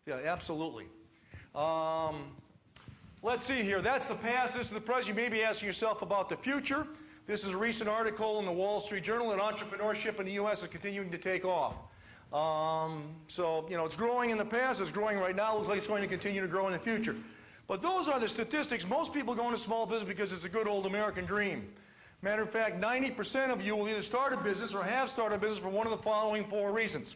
Yeah, absolutely. Let's see here. That's the past. This is the present. You may be asking yourself about the future. This is a recent article in the Wall Street Journal that entrepreneurship in the U.S. is continuing to take off. So, you know, it's growing in the past. It's growing right now. It looks like it's going to continue to grow in the future. But those are the statistics. Most people go into small business because it's a good old American dream. Matter of fact, 90% of you will either start a business or have started a business for one of the following 4 reasons.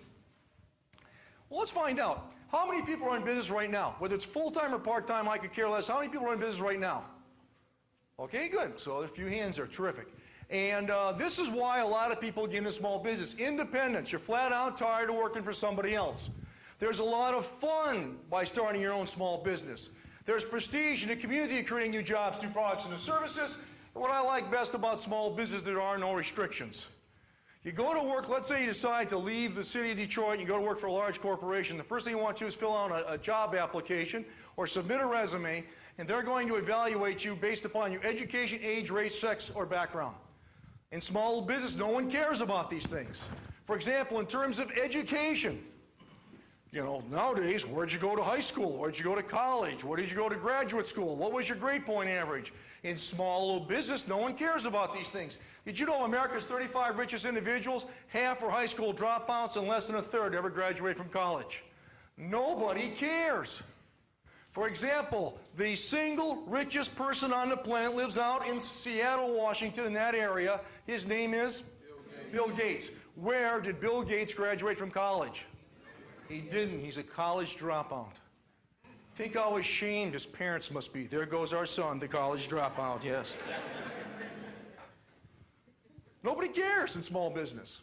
Well, let's find out. How many people are in business right now? Whether it's full-time or part-time, I could care less. How many people are in business right now? Okay, good. So a few hands there. Terrific. And this is why a lot of people get into small business. Independence. You're flat out tired of working for somebody else. There's a lot of fun by starting your own small business. There's prestige in the community of creating new jobs through products and services. And what I like best about small business, there are no restrictions. You go to work, let's say you decide to leave the city of Detroit and you go to work for a large corporation. The first thing you want to do is fill out a job application or submit a resume, and they're going to evaluate you based upon your education, age, race, sex, or background. In small business, no one cares about these things. For example, in terms of education, you know, nowadays, where'd you go to high school? Where'd you go to college? Where did you go to graduate school? What was your grade point average? In small business, no one cares about these things. Did you know America's 35 richest individuals, half are high school dropouts and less than a third ever graduate from college? Nobody cares. For example, the single richest person on the planet lives out in Seattle, Washington, in that area. His name is Bill Gates. Where did Bill Gates graduate from college? He didn't. He's a college dropout. Think how ashamed his parents must be. There goes our son, the college dropout, yes. Nobody cares in small business.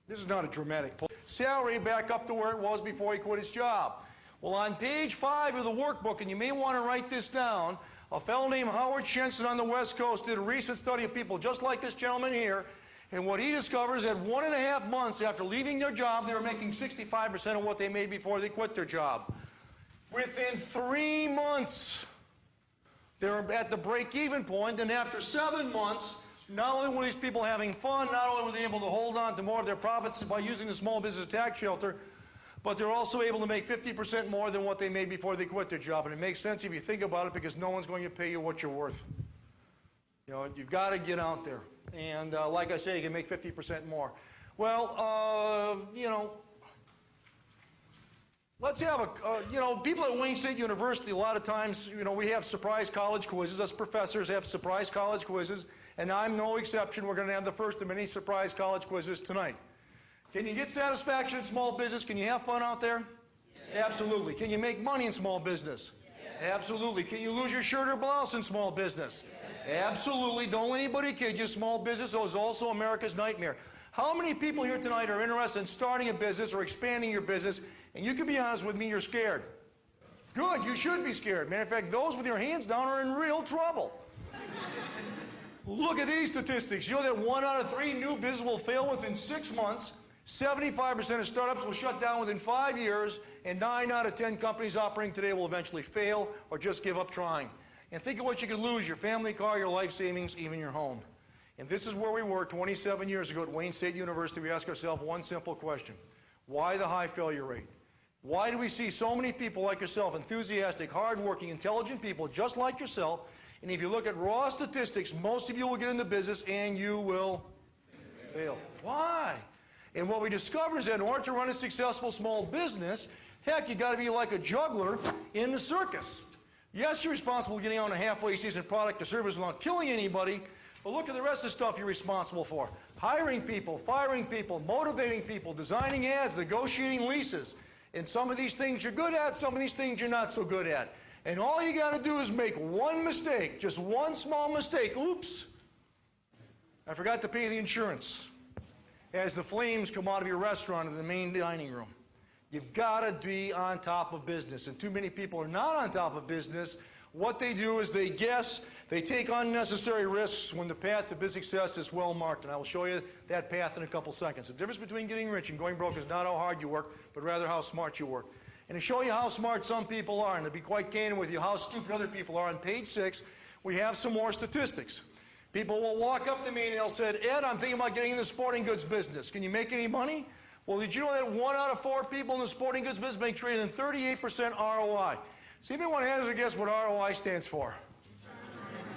This is not a dramatic pull. Salary back up to where it was before he quit his job. Well, on page 5 of the workbook, and you may want to write this down, a fellow named Howard Shenson on the West Coast did a recent study of people just like this gentleman here, and what he discovers is that 1.5 months after leaving their job, they were making 65% of what they made before they quit their job. Within 3 months, they were at the break-even point, and after 7 months, not only were these people having fun, not only were they able to hold on to more of their profits by using the small business tax shelter, but they're also able to make 50% more than what they made before they quit their job. And it makes sense if you think about it, because no one's going to pay you what you're worth. You know, you've got to get out there. And like I say, you can make 50% more. Well, you know, let's have a, you know, people at Wayne State University, a lot of times, you know, we have surprise college quizzes. Us professors have surprise college quizzes, and I'm no exception. We're going to have the first of many surprise college quizzes tonight. Can you get satisfaction in small business? Can you have fun out there? Yes. Absolutely. Can you make money in small business? Yes. Absolutely. Can you lose your shirt or blouse in small business? Yes. Absolutely. Don't let anybody kid you. Small business is also America's nightmare. How many people here tonight are interested in starting a business or expanding your business? And you can be honest with me, you're scared. Good, you should be scared. Matter of fact, those with your hands down are in real trouble. Look at these statistics. You know that 1 out of 3 new businesses will fail within 6 months. 75% of startups will shut down within 5 years. And 9 out of 10 companies operating today will eventually fail or just give up trying. And think of what you could lose: your family car, your life savings, even your home. And this is where we were 27 years ago at Wayne State University. We asked ourselves one simple question: why the high failure rate? Why do we see so many people like yourself, enthusiastic, hardworking, intelligent people just like yourself? And if you look at raw statistics, most of you will get into business and you will fail. Why? And what we discovered is that in order to run a successful small business, heck, you got to be like a juggler in the circus. Yes, you're responsible for getting out a halfway decent product or service without killing anybody, but look at the rest of the stuff you're responsible for: hiring people, firing people, motivating people, designing ads, negotiating leases. And some of these things you're good at, some of these things you're not so good at. And all you got to do is make one mistake, just one small mistake. Oops, I forgot to pay the insurance, as the flames come out of your restaurant in the main dining room. You've got to be on top of business. And too many people are not on top of business. What they do is they guess, they take unnecessary risks when the path to business success is well marked. And I will show you that path in a couple seconds. The difference between getting rich and going broke is not how hard you work, but rather how smart you work. And to show you how smart some people are, and to be quite candid with you, how stupid other people are, on page 6, we have some more statistics. People will walk up to me and they'll say, Ed, I'm thinking about getting in the sporting goods business. Can you make any money? Well, did you know that 1 out of 4 people in the sporting goods business make greater than 38% ROI? See if anyone has a guess what ROI stands for.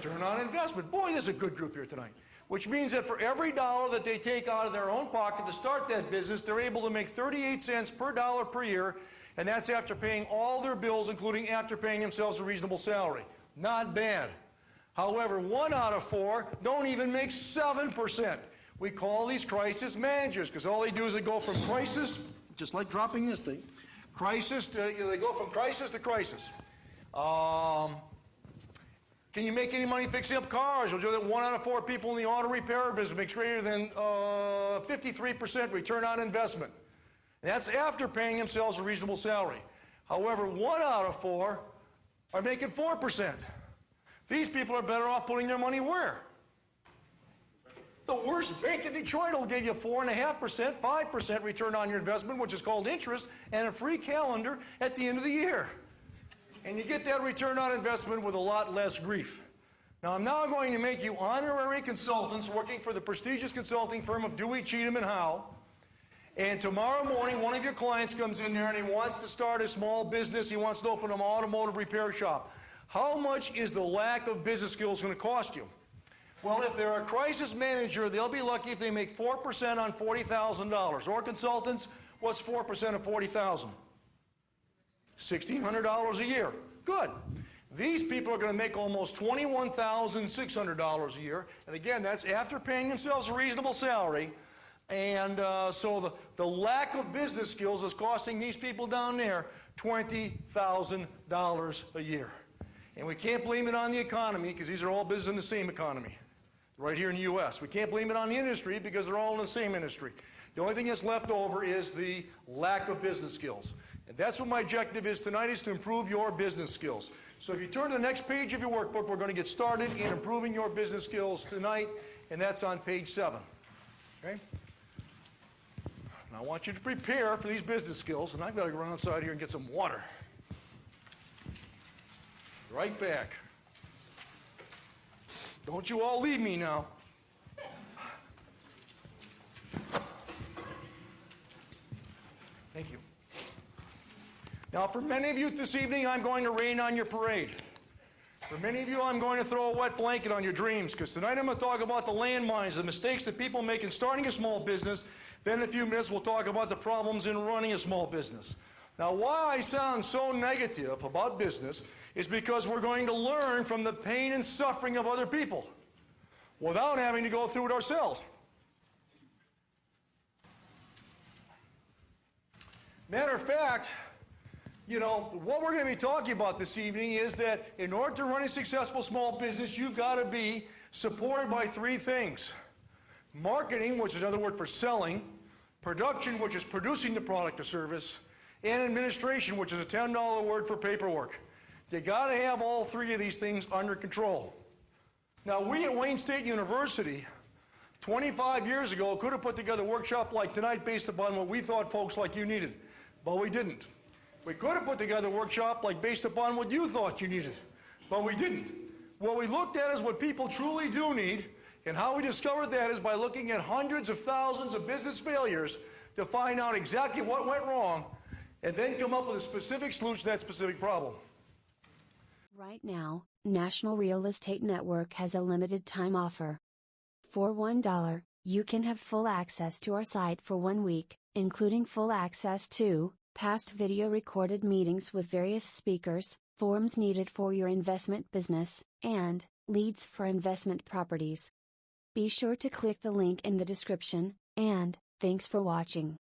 Return on investment. Boy, there's a good group here tonight. Which means that for every dollar that they take out of their own pocket to start that business, they're able to make 38 cents per dollar per year, and that's after paying all their bills, including after paying themselves a reasonable salary. Not bad. However, 1 out of 4 don't even make 7%. We call these crisis managers because all they do is they go from crisis, just like dropping this thing, they go from crisis to crisis. Can you make any money fixing up cars? We'll do that 1 out of 4 people in the auto repair business makes greater than 53% return on investment. And that's after paying themselves a reasonable salary. However, 1 out of 4 are making 4%. These people are better off putting their money where? The worst bank in Detroit will give you 4.5%, 5% return on your investment, which is called interest, and a free calendar at the end of the year. And you get that return on investment with a lot less grief. Now, I'm now going to make you honorary consultants working for the prestigious consulting firm of Dewey, Cheatham, and Howe. And tomorrow morning, one of your clients comes in there and he wants to start a small business. He wants to open an automotive repair shop. How much is the lack of business skills going to cost you? Well, if they're a crisis manager, they'll be lucky if they make 4% on $40,000. Or consultants, what's 4% of $40,000? $1,600 a year. Good. These people are going to make almost $21,600 a year. And again, that's after paying themselves a reasonable salary. And so the lack of business skills is costing these people down there $20,000 a year. And we can't blame it on the economy because these are all business in the same economy right here in the U.S. We can't blame it on the industry because they're all in the same industry. The only thing that's left over is the lack of business skills. And that's what my objective is tonight, is to improve your business skills. So if you turn to the next page of your workbook, we're going to get started in improving your business skills tonight, and that's on page 7. Okay? And I want you to prepare for these business skills, and I've got to run outside here and get some water. Right back. Don't you all leave me now. Thank you. Now, for many of you this evening, I'm going to rain on your parade. For many of you, I'm going to throw a wet blanket on your dreams, because tonight I'm going to talk about the landmines, the mistakes that people make in starting a small business. Then in a few minutes, we'll talk about the problems in running a small business. Now, why I sound so negative about business is because we're going to learn from the pain and suffering of other people without having to go through it ourselves. Matter of fact, you know, what we're going to be talking about this evening is that in order to run a successful small business, you've got to be supported by 3 things. Marketing, which is another word for selling, production, which is producing the product or service, and administration, which is a $10 word for paperwork. You got to have all 3 of these things under control. Now, we at Wayne State University, 25 years ago, could have put together a workshop like tonight based upon what we thought folks like you needed, but we didn't. We could have put together a workshop like based upon what you thought you needed, but we didn't. What we looked at is what people truly do need, and how we discovered that is by looking at hundreds of thousands of business failures to find out exactly what went wrong, and then come up with a specific solution to that specific problem. Right now, National Real Estate Network has a limited time offer. For $1, you can have full access to our site for 1 week, including full access to past video recorded meetings with various speakers, forms needed for your investment business, and leads for investment properties. Be sure to click the link in the description, and thanks for watching.